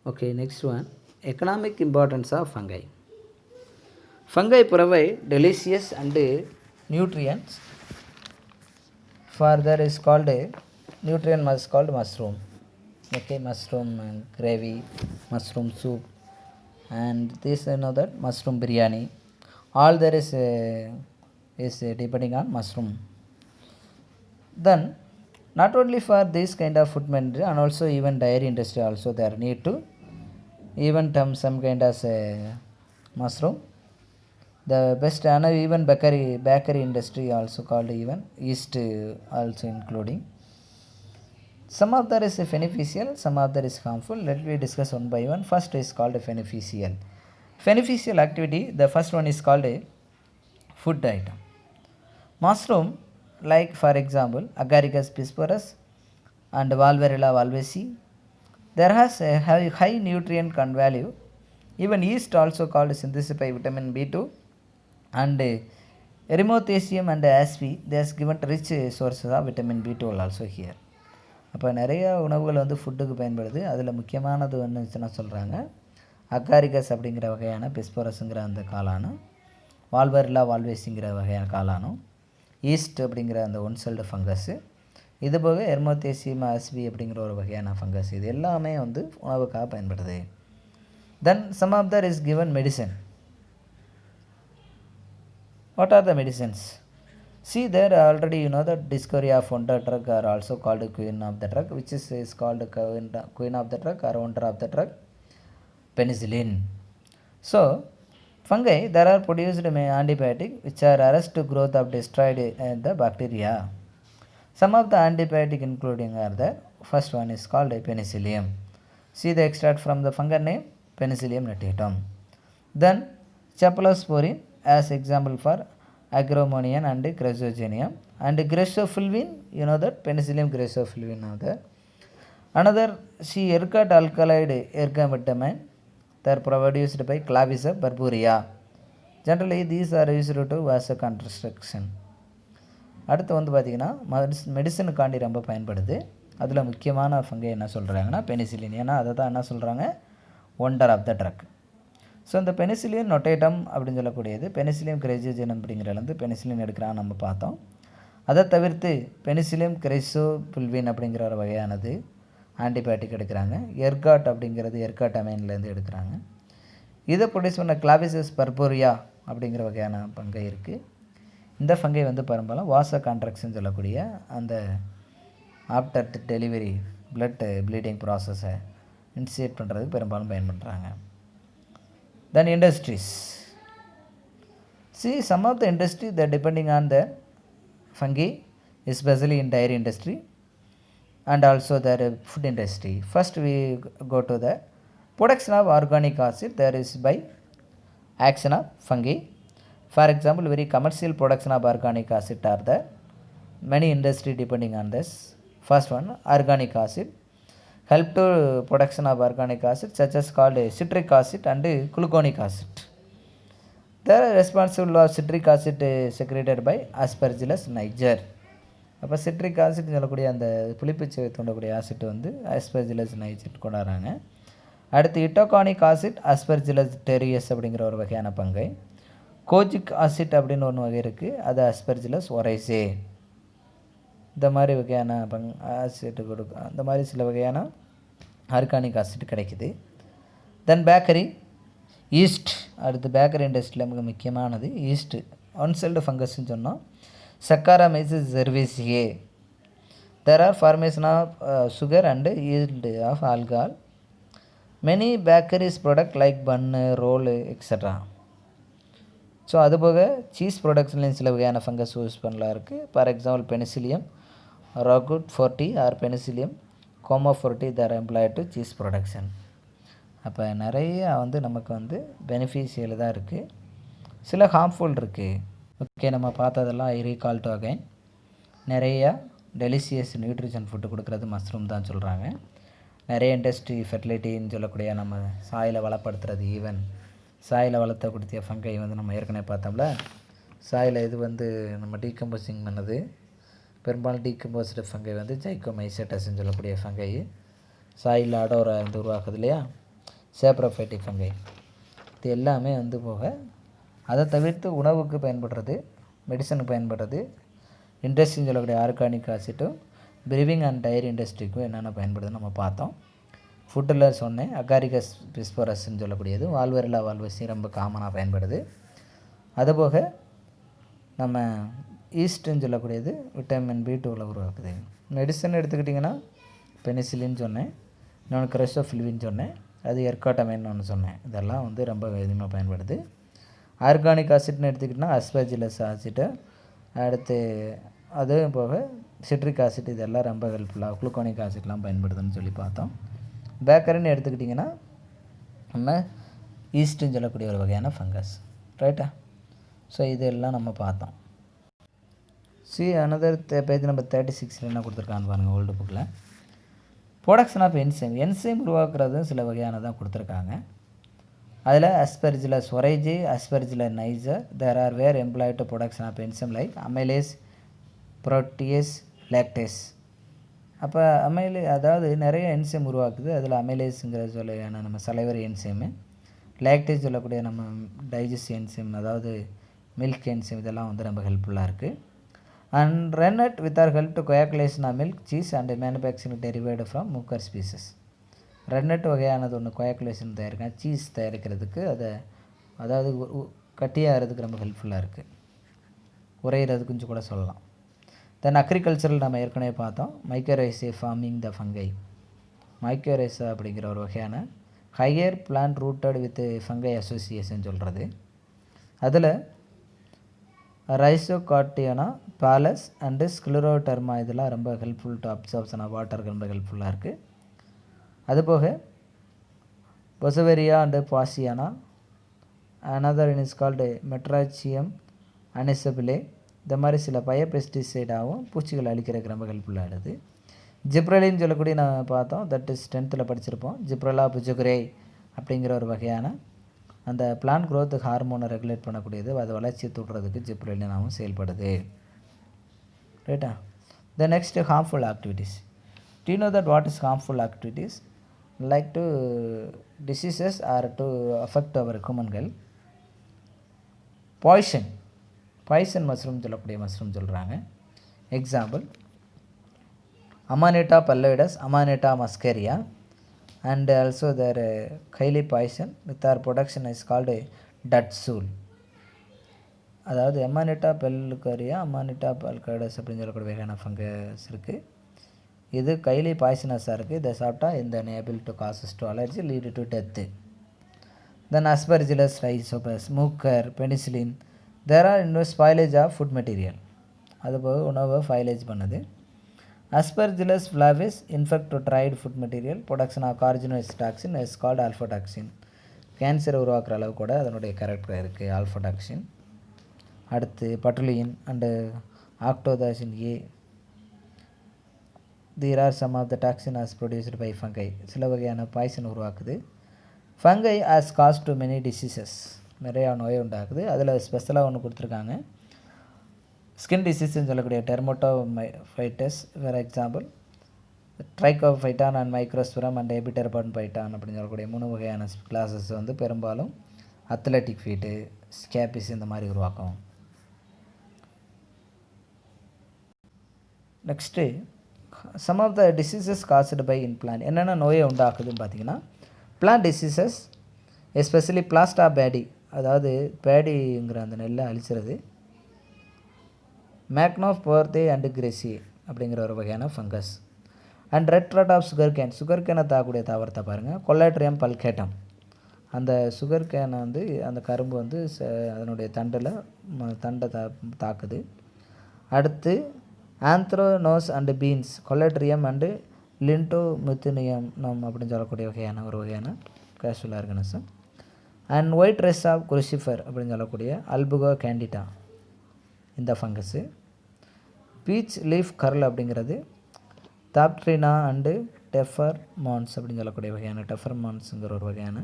Okay, next one. Economic importance of fungi. Fungi provide delicious and nutrients. Further is called a nutrient is called mushroom. Okay, mushroom gravy, mushroom soup, and this that mushroom biryani. All there is depending on mushroom. Then not only for this kind of food industry and also even dairy industry also there need to even some kind of mushroom. The best and even bakery industry also called even yeast also including. Some of that is beneficial, some of that is harmful. Let me discuss one by one. First is called beneficial. Beneficial activity, the first one is called a food item. Mushroom, like for example, Agaricus piscivorus and Valverilla valvesi, there has a high nutrient value. Even yeast also called synthesis by vitamin B2 and erythrothecium and aspi, they are given rich sources of vitamin B12 also here. அப்போ நிறைய உணவுகள் வந்து ஃபுட்டுக்கு பயன்படுது. அதில் முக்கியமானது வந்துச்சுன்னா சொல்கிறாங்க அகாரிகஸ் அப்படிங்கிற வகையான பிஸ்போரஸுங்கிற அந்த காளானும், வால்வரில்லா வால்வேசிங்கிற வகையான காளானும், ஈஸ்ட் அப்படிங்கிற அந்த ஒன் செல்டு ஃபங்கஸ்ஸு, இது போக எர்மோத்தேசியம் ஆஸ்பி அப்படிங்கிற ஒரு வகையான ஃபங்கஸ், இது எல்லாமே வந்து உணவுக்காக பயன்படுது. Then some of that is given medicine. What are the medicines? See there already you know that discovery of wonder drug are also called queen of the drug, which is called queen of the drug or wonder of the drug, penicillin. So fungi there are produced antibiotic which are arrest to growth of destroyed the bacteria. Some of the antibiotic including are the first one is called penicillium. See the extract from the fungi name Penicillium notatum. Then cephalosporin as example for Agromonium and Chrysogenium, and Grassofulvin, you know that Penicillium grassofulvin now there. Another see ergot alkaloid ergometamine, they are produced by Clavis purpurea. Generally these are used to vasoconstriction. அடுத்து வந்து பார்த்திங்கன்னா மெடிசனுக்காண்டி ரொம்ப பயன்படுது. அதில் முக்கியமான fungi என்ன சொல்கிறாங்கன்னா penicillin. ஏன்னா அதை தான் என்ன சொல்கிறாங்க wonder of the drug. So இந்த பெனிசிலின் நொட்டேட்டம் அப்படின்னு சொல்லக்கூடியது பெனிசிலியம் கிரைசோஜெனம் அப்படிங்கிறதுலேருந்து பெனிசிலின் எடுக்கிறான்னு நம்ம பார்த்தோம். அதை தவிர்த்து பெனிசிலியம் கிரைசோபுல்வின் அப்படிங்கிற ஒரு வகையானது ஆன்டிபயோட்டிக் எடுக்கிறாங்க. எர்காட் அப்படிங்கிறது எர்காட் அமைன்லேருந்து எடுக்கிறாங்க. இதை ப்ரொடியூஸ் பண்ண கிளாவிசஸ் பர்போரியா அப்படிங்கிற வகையான ஃபங்கை இருக்குது. இந்த ஃபங்கை வந்து பெரும்பாலும் வாச கான்ட்ராக்ஷன் சொல்லக்கூடிய அந்த ஆஃப்டர் டெலிவரி பிளட் ப்ளீடிங் ப்ராசஸை இனிஷியேட் பண்ணுறதுக்கு பெரும்பாலும் பயன்படுத்துகிறாங்க. Then industries. See some of the industry that depending on the fungi, especially in dairy industry and also the food industry. First we go to the production of organic acid. There is by action of fungi. For example, very commercial production of organic acid are the many industry depending on this. First one organic acid. Help to production of organic acid such as called citric acid and gluconic acid. They are responsible of citric acid secreted by Aspergillus niger. அப்போ citric acid சொல்லக்கூடிய அந்த புளிப்புச்சுவை தூண்டக்கூடிய acid வந்து Aspergillus Niger கொண்டாடுறாங்க. அடுத்து இட்டோகானிக் acid Aspergillus டெரியஸ் அப்படிங்கிற ஒரு வகையான பங்கை. கோஜிக் ஆசிட் அப்படின்னு ஒன்று வகை இருக்குது, அது ஆஸ்பெர்ஜிலஸ் ஒரைசே. இந்த மாதிரி வகையான ஆசிட் கொடுக்கும். அந்த மாதிரி சில வகையான ஆர்கானிக் ஆசிட் கிடைக்குது. Then bakery yeast. அடுத்து பேக்கரி இண்டஸ்ட்ரியில் மிக முக்கியமானது ஈஸ்ட்டு. ஒன் செல்டு ஃபங்கஸ்ன்னு சொன்னோம். Saccharomyces cerevisiae. There are formation of sugar and yield of alcohol. Many bakeries product like bun roll extra. So அதுபோக சீஸ் ப்ரொடக்ஷன்லேயும் சில வகையான ஃபங்கஸ் யூஸ் பண்ணலாம் இருக்குது. ஃபார் எக்ஸாம்பிள் பெனிசிலியம் ராகுட் 40 ஆர் பெனிசிலியம் கோமோ 40 தர் எம்ப்ளாய்டு டு சீஸ் ப்ரொடக்ஷன். அப்போ நிறைய வந்து நமக்கு வந்து பெனிஃபிஷியல் தான் இருக்குது, சில ஹார்ம்ஃபுல் இருக்குது. ஓகே, நம்ம பார்த்ததெல்லாம் ஐ ரீகால் டு அகைன். நிறையா டெலிஷியஸ் நியூட்ரிஷன் ஃபுட்டு கொடுக்குறது மஷ்ரூம் தான் சொல்கிறாங்க. நிறைய இண்டஸ்ட்ரி ஃபெர்டிலிட்டின்னு சொல்லக்கூடிய நம்ம சாயிலை வளப்படுத்துறது, ஈவன் சாயிலை வளர்த்தக்கூடிய ஃபங்கை வந்து நம்ம ஏற்கனவே பார்த்தோம்ல. சாயில் இது வந்து நம்ம டீகம்போசிங் பண்ணது. பெரும்பாலும் டீகம்போஸ்டு ஃபங்கை வந்து ஜைக்கோமைசெட்டஸ்ன்னு சொல்லக்கூடிய ஃபங்கை சாயில் அடோரை வந்து உருவாக்குது இல்லையா. சேப்ரோஃபைட்டி ஃபங்கை. இது எல்லாமே வந்து போக அதை தவிர்த்து உணவுக்கு பயன்படுறது, மெடிசனுக்கு பயன்படுறது, இண்டஸ்ட்ரின்னு சொல்லக்கூடிய ஆர்கானிக் ஆசிட்டும் பிரிவிங் அண்ட் டைரி இண்டஸ்ட்ரிக்கும் என்னென்ன பயன்படுதுன்னு நம்ம பார்த்தோம். ஃபுட்டில் சொன்னேன் அகாரிகஸ் பிஸ்போரஸ்ன்னு சொல்லக்கூடியது வால்வெரில்லா வால்வசி ரொம்ப காமனாக பயன்படுது. அதுபோக நம்ம ஈஸ்ட்டுன்னு சொல்லக்கூடியது விட்டமின் B2 உருவாக்குது. மெடிசன் எடுத்துக்கிட்டிங்கன்னா பெனிசிலின்னு சொன்னேன், இன்னொன்று கிரெசோஃபில்வின்னு சொன்னேன், அது எர்காட்டமைன்னு ஒன்று சொன்னேன். இதெல்லாம் வந்து ரொம்ப அதிகமாக பயன்படுது. ஆர்கானிக் ஆசிட்னு எடுத்துக்கிட்டிங்கன்னா அஸ்பெர்ஜிலஸ் ஆசிட்டு, அடுத்து அதுவும் போக சிட்ரிக் ஆசிட், இதெல்லாம் ரொம்ப ஹெல்ப்ஃபுல்லாக குளுக்கோனிக் ஆசிட்லாம் பயன்படுதுன்னு சொல்லி பார்த்தோம். பேக்கரின்னு எடுத்துக்கிட்டிங்கன்னா நம்ம ஈஸ்ட்டுன்னு சொல்லக்கூடிய ஒரு வகையான ஃபங்கஸ். ரைட்டா? ஸோ இதெல்லாம் நம்ம பார்த்தோம். அனதர் பேஜ் நம்பர் 36 என்ன கொடுத்துருக்கான்னு பாருங்கள் ஓல்டு புக்கில். ப்ரொடக்ஷன் ஆஃப் என்சைம் உருவாக்குறது சில வகையானதான் கொடுத்துருக்காங்க. அதில் Aspergillus oryzae, Aspergillus niger, there are were employed to production of enzyme like amylase, protease, lactase. அப்போ அதாவது நிறைய என்சைம் உருவாக்குது. அதில் அமைலேஸுங்கிற சொல்லையான நம்ம சலைவரி என்சைமு, லாக்டேஸ் சொல்லக்கூடிய நம்ம டைஜஸ்ட் என்சைம், அதாவது மில்க் என்சைம், இதெல்லாம் வந்து ரொம்ப ஹெல்ப்ஃபுல்லாக இருக்குது. And rennet with are help to coagulation of milk, cheese and manufacturing derived from Mucor species. Rennet வகையானது ஒன்று கோயாகுலேஷன் தயாரிக்க, சீஸ் தயாரிக்கிறதுக்கு அதாவது கட்டியாகிறதுக்கு ரொம்ப ஹெல்ப்ஃபுல்லாக இருக்குது, உரையிறது கொஞ்சம் கூட சொல்லலாம். தென் அக்ரிகல்ச்சரில் நம்ம ஏற்கனவே பார்த்தோம் மைக்கோரைசே ஃபார்மிங் த ஃபங்கை. மைக்கோரைசா அப்படிங்கிற ஒரு வகையான higher plant rooted with fungi association சொல்கிறது. அதில் ரைசோகாட்டியானா, பாலஸ் அண்டு ஸ்க்ளரோடெர்மா இதெல்லாம் ரொம்ப ஹெல்ப்ஃபுல் டு அப்சார்ப்ஷன் ஆஃப் வாட்டருக்கு ரொம்ப ஹெல்ப்ஃபுல்லாக இருக்குது. அதுபோக பொசவெரியா அண்டு பாசியானா, அனதர் இஸ் கால்டு மெட்ராச்சியம் அனிசபிலே, இந்த மாதிரி சில பெஸ்டிசைடாகவும் பூச்சிகள் அழிக்கிறதுக்கு ரொம்ப ஹெல்ப்ஃபுல்லாக இருக்குது. ஜிப்ரலின்னு சொல்லக்கூடிய நான் பார்த்தோம், தட் இஸ் 10th படிச்சிருப்போம். ஜிப்ரலா புஜுகுரே அப்படிங்கிற ஒரு வகையான அந்த பிளான்ட் க்ரோத் ஹார்மோனை ரெகுலேட் பண்ணக்கூடியது, அது வளர்ச்சியை தூண்டுறதுக்கு ஜிப்ரலினாவும் செயல்படுது. ரைட்டா? The next harmful activities. Do you know that what is harmful activities? Like to diseases or to affect our human health. Poison mushroom சொல்லக்கூடிய மஷ்ரூம் சொல்கிறாங்க. Example Amanita phalloides, Amanita muscaria, and also their highly poison with our production is called டட்சூல். அதாவது அமானிட்டா பெல்லுக்கரியா, அமானிட்டா பல்கடஸ் அப்படின்னு சொல்லக்கூடிய வகையான fungus இருக்குது. இது கைலி பாய்சனஸாக இருக்குது. இதை சாப்பிட்டா இந்த able to causes to allergy lead to death. Then Aspergillus Rhizopus, Mucor, penicillin, there are in spoilage of food material. அதுபோக உணவை ஃபைலேஜ் பண்ணுது. Aspergillus flavus infect to dried food material, production of carcinogenic toxin is called aflatoxin. கேன்சரை உருவாக்குற அளவு கூட அதனுடைய character இருக்குது ஆல்ஃபோடாக்சின். அடுத்து patulin and ochratoxin A. There are some of the toxin as produced by fungi. சில வகையான பாய்சன் உருவாக்குது. Fungi as caused to many diseases, நிறையா நோயை உண்டாக்குது. அதில் ஸ்பெஷலாக ஒன்று கொடுத்துருக்காங்க, ஸ்கின் டிசீஸ்ன்னு சொல்லக்கூடிய டெர்மோட்டோஃபைட்டஸ், ஃபார் எக்ஸாம்பிள் ட்ரைகோஃபைட்டான் அண்ட் மைக்ரோஸ்புரம் அண்ட் எபிடெர்பான் பைட்டான் அப்படின்னு சொல்லக்கூடிய 3 வகையான கிளாஸஸ் வந்து பெரும்பாலும் அத்லட்டிக் ஃபீட்டு, ஸ்கேபிஸ் இந்த மாதிரி உருவாக்கும். Next some of the diseases caused by in plant. என்னென்ன நோயை உண்டாக்குதுன்னு பார்த்தீங்கன்னா, பிளான்ட் டிசீசஸ் எஸ்பெஷலி பிளாஸ்டா பேடி, அதாவது பேடிங்கிற அந்த நெல்லை அழிச்சிருது. மேக்னோஃப் போர்தே அண்டு கிரெசி அப்படிங்கிற ஒரு வகையான fungus. And red rot of sugar cane, sugar கேனை தாக்கக்கூடிய தாவரத்தை பாருங்கள், கொலாட்ரியம் பல்கேட்டம். அந்த சுகர் கேனை வந்து அந்த கரும்பு வந்து அதனுடைய தண்டை தாக்குது. அடுத்து anthracnose and beans, Colletotrichum and lindemuthianum அப்படின்னு சொல்லக்கூடிய ஒரு வகையான causal organism. And white rust of crucifer அப்படின்னு சொல்லக்கூடிய அல்புகோ கேண்டிடா இந்த ஃபங்கஸு. பீச் லீஃப் கர்ல் அப்படிங்கிறது தாப்ட்ரினா அண்டு டெஃபர்மான்ஸ் அப்படின்னு சொல்லக்கூடிய வகையான டெஃபர்மான்ஸுங்கிற ஒரு வகையான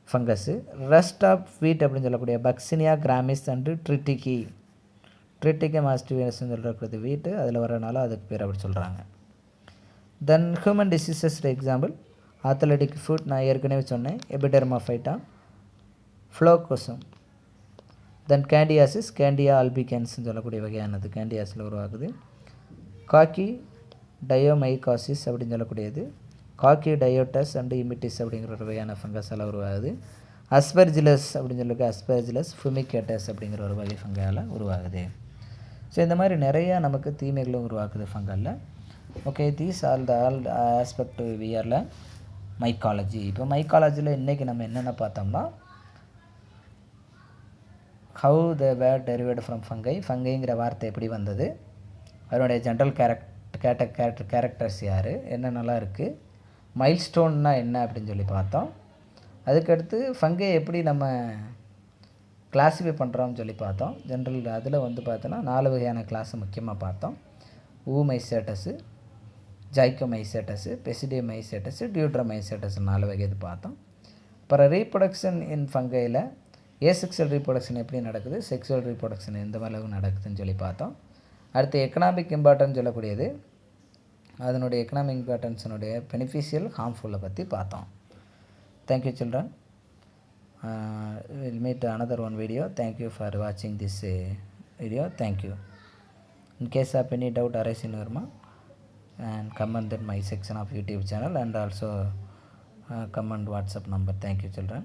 ஃபங்கஸு. ரெஸ்ட் ஆஃப் வீட் அப்படின்னு சொல்லக்கூடிய பக்சினியா கிராமிஸ் அண்டு ட்ரிட்டிகி மாஸ்டிவேஸ்ன்னு சொல்கிறது வீட்டு, அதில் வரனால அதுக்கு பேர் அப்படி சொல்கிறாங்க. Then human diseases example athletic foot நான் ஏற்கனவே சொன்னேன். எபிடெர்மாஃபைட்டா, ஃப்ளோகோசம். தென் கேண்டியாசிஸ், கேண்டியா ஆல்பிகன்ஸ்னு சொல்லக்கூடிய வகையானது கேண்டியாஸில் உருவாகுது. காக்கி டயோமைகாசிஸ் அப்படின்னு சொல்லக்கூடியது, காக்கி டயோட்டஸ் அண்ட் இமிட்டிஸ் அப்படிங்கிற ஒரு வகையான ஃபங்கஸால் உருவாகுது. அஸ்பெர்ஜிலஸ் அப்படின்னு சொல்லி அஸ்பெர்ஜிலஸ் ஃபுமிகேட்டஸ் அப்படிங்கிற ஒரு வகை ஃபங்கால் உருவாகுது. ஸோ இந்த மாதிரி நிறையா நமக்கு தீமைகளும் உருவாக்குது ஃபங்கலில். Okay, these all aspect we ஆர்ல மைக்காலஜி. இப்போ மைக்காலஜியில் இன்றைக்கி நம்ம என்னென்ன பார்த்தோம்னா, how the were derived from fungi, ஃபங்கைங்கிற வார்த்தை எப்படி வந்தது, அதனுடைய ஜென்ரல் கேரக்டர்ஸ் யார், என்னென்னலாம் இருக்குது, மைல்ஸ்டோன்னா என்ன அப்படின்னு சொல்லி பார்த்தோம். அதுக்கடுத்து ஃபங்கை எப்படி நம்ம கிளாஸிஃபை பண்ணுறோம்னு சொல்லி பார்த்தோம். ஜென்ரல் அதில் வந்து பார்த்தோன்னா 4 வகையான கிளாஸை முக்கியமாக பார்த்தோம். ஊமைசேட்டஸு, ஜைக்கோமைசேட்டஸு, பெசிடியோமைசேட்டஸு, டியூட்ரோமைசேட்டஸ் 4 வகை இது பார்த்தோம். அப்புறம் ரீப்ரொடக்ஷன் இன் ஃபங்கையில் ஏசெக்சுவல் ரீப்ரொடக்ஷன் எப்படி நடக்குது, செக்ஸுவல் ரீப்ரொடக்ஷன் எந்த அளவுக்கு நடக்குதுன்னு சொல்லி பார்த்தோம். அடுத்து எக்கனாமிக் இம்பார்ட்டன்ஸ் சொல்லக்கூடியது, அதனுடைய எக்கனாமிக் இம்பார்ட்டன்ஸினுடைய பெனிஃபிஷியல் ஹார்ம்ஃபுல்லை பற்றி பார்த்தோம். Thank you children. We'll meet another one video. Thank you for watching this video. Thank you. In case of any doubt arise in your mind, and comment in my section of YouTube channel, and also comment WhatsApp number. Thank you children.